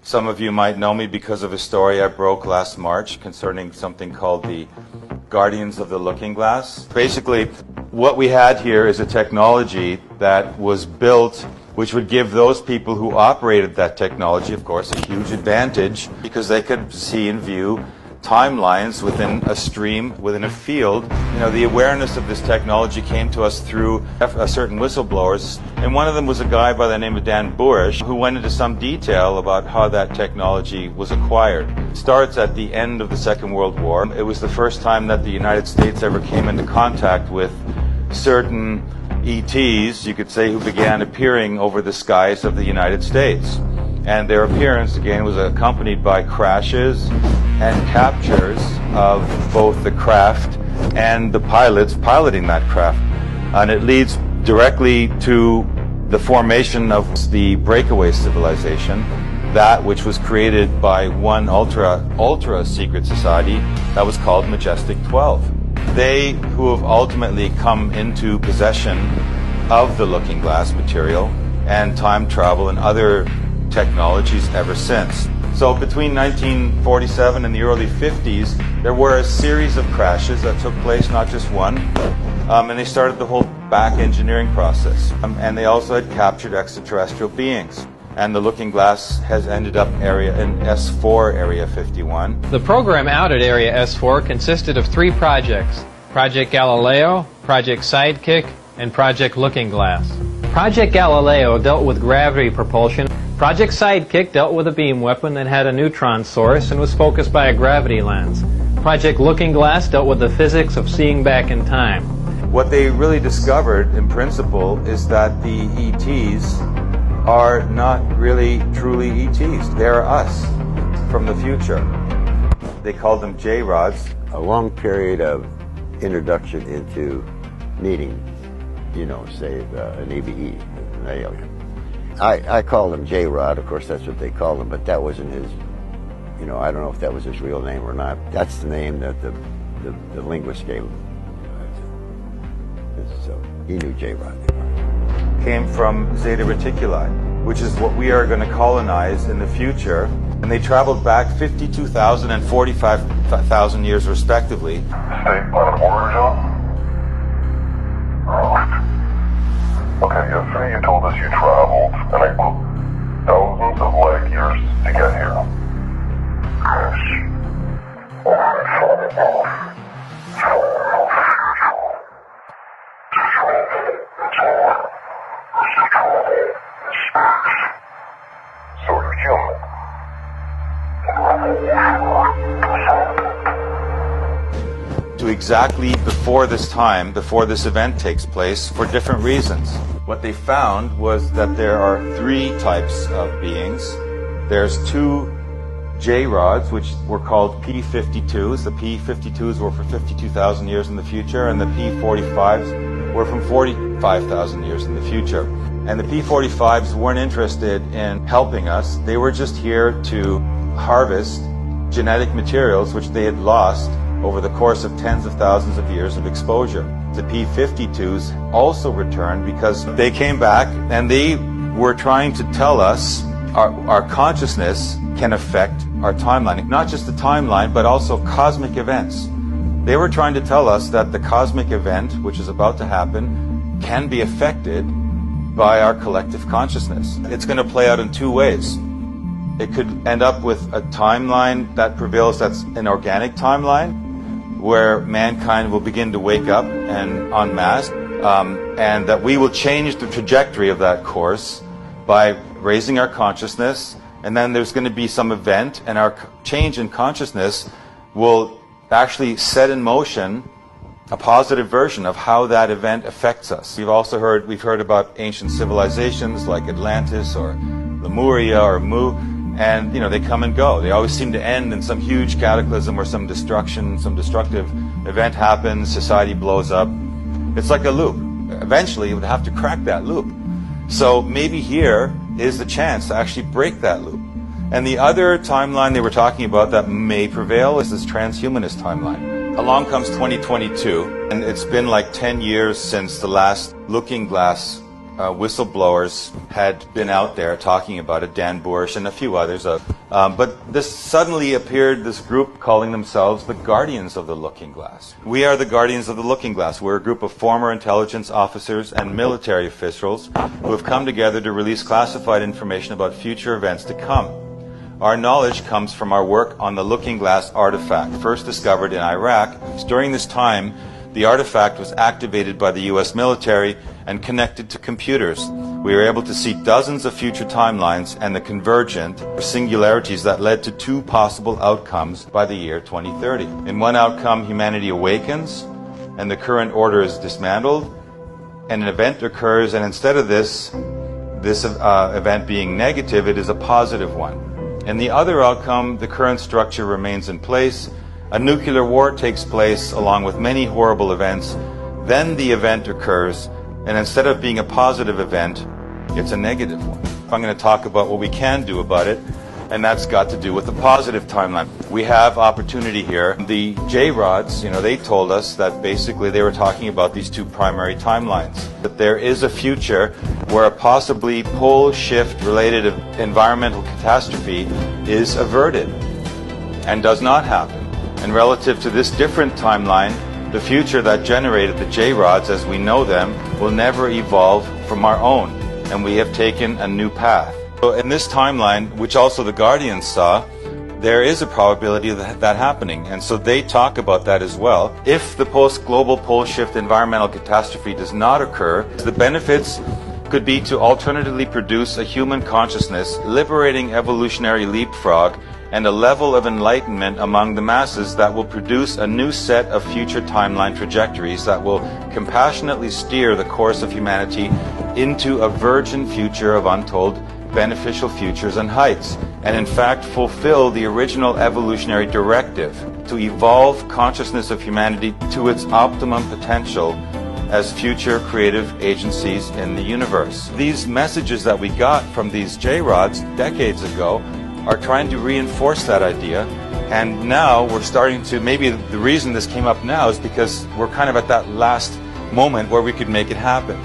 Some of you might know me because of a story I broke last March concerning something called the Guardians of the Looking Glass. Basically, what we had here is a technology that was built which would give those people who operated that technology, of course, a huge advantage because they could see and view timelines within a stream, within a field. You know, the awareness of this technology came to us through certain whistleblowers, and one of them was a guy by the name of Dan Burish, who went into some detail about how that technology was acquired. It starts at the end of the Second World War. It was the first time that the United States ever came into contact with certain ETs, you could say, who began appearing over the skies of the United States. And their appearance, again, was accompanied by crashes and captures of both the craft and the pilots piloting that craft. And it leads directly to the formation of the breakaway civilization, that which was created by one ultra secret society that was called Majestic 12. They who have ultimately come into possession of the Looking Glass material and time travel and other technologies ever since. So between 1947 and the early 50s, there were a series of crashes that took place, not just one, and they started the whole back engineering process. And they also had captured extraterrestrial beings. And the Looking Glass has ended up in S4 Area 51. The program out at Area S4 consisted of 3 projects: Project Galileo, Project Sidekick, and Project Looking Glass. Project Galileo dealt with gravity propulsion. Project Sidekick dealt with a beam weapon that had a neutron source and was focused by a gravity lens. Project Looking Glass dealt with the physics of seeing back in time. What they really discovered, in principle, is that the ETs are not really truly ETs. They're us from the future. They called them J-rods. A long period of introduction into meeting, you know, say an EVE, an alien. I call him J-Rod, of course that's what they called him, but that wasn't his, you know, I don't know if that was his real name or not. That's the name that the linguist gave him. So he knew J-Rod. Came from Zeta Reticuli, which is what we are going to colonize in the future. And they traveled back 52,000 and 45,000 years respectively. State planet origin? Okay, yesterday you told us you traveled, and I quote, thousands of light years to get here. Yes. So you're human. To exactly before this time, before this event takes place, for different reasons. What they found was that there are 3 types of beings. There's 2 J-rods, which were called P-52s. The P-52s were for 52,000 years in the future, and the P-45s were from 45,000 years in the future. And the P-45s weren't interested in helping us. They were just here to harvest genetic materials which they had lost over the course of tens of thousands of years of exposure. The P-52s also returned because they came back and they were trying to tell us our consciousness can affect our timeline. Not just the timeline, but also cosmic events. They were trying to tell us that the cosmic event, which is about to happen, can be affected by our collective consciousness. It's going to play out in 2 ways. It could end up with a timeline that prevails that's an organic timeline, where mankind will begin to wake up and en masse, and that we will change the trajectory of that course by raising our consciousness, and then there's going to be some event, and our change in consciousness will actually set in motion a positive version of how that event affects us. We've heard about ancient civilizations like Atlantis or Lemuria or Mu, and you know, they come and go. They always seem to end in some huge cataclysm or some destruction, some destructive event happens, society blows up. It's like a loop. Eventually you would have to crack that loop. So maybe here is the chance to actually break that loop. And the other timeline they were talking about that may prevail is this transhumanist timeline. Along comes 2022, and it's been like 10 years since the last Looking Glass whistleblowers had been out there talking about it, Dan Bush and a few others. But this suddenly appeared, this group calling themselves the Guardians of the Looking Glass. We are the Guardians of the Looking Glass. We're a group of former intelligence officers and military officials who have come together to release classified information about future events to come. Our knowledge comes from our work on the Looking Glass artifact, first discovered in Iraq. During this time, the artifact was activated by the U.S. military and connected to computers. We were able to see dozens of future timelines and the convergent singularities that led to two possible outcomes by the year 2030. In one outcome, humanity awakens and the current order is dismantled, and an event occurs, and instead of this event being negative, it is a positive one. In the other outcome, the current structure remains in place. A nuclear war takes place along with many horrible events. Then the event occurs, and instead of being a positive event, it's a negative one. I'm going to talk about what we can do about it, and that's got to do with the positive timeline. We have opportunity here. The J-Rods, they told us that basically they were talking about these two primary timelines. That there is a future where a possibly pole shift related environmental catastrophe is averted and does not happen. And relative to this different timeline, the future that generated the J-Rods as we know them will never evolve from our own, and we have taken a new path. So in this timeline, which also the Guardians saw, there is a probability of that happening, and so they talk about that as well. If the post-global pole shift environmental catastrophe does not occur, the benefits could be to alternatively produce a human consciousness, liberating evolutionary leapfrog, and a level of enlightenment among the masses that will produce a new set of future timeline trajectories that will compassionately steer the course of humanity into a virgin future of untold beneficial futures and heights, and in fact fulfill the original evolutionary directive to evolve consciousness of humanity to its optimum potential as future creative agencies in the universe. These messages that we got from these J-Rods decades ago are trying to reinforce that idea, and now we're starting to, maybe the reason this came up now is because we're kind of at that last moment where we could make it happen.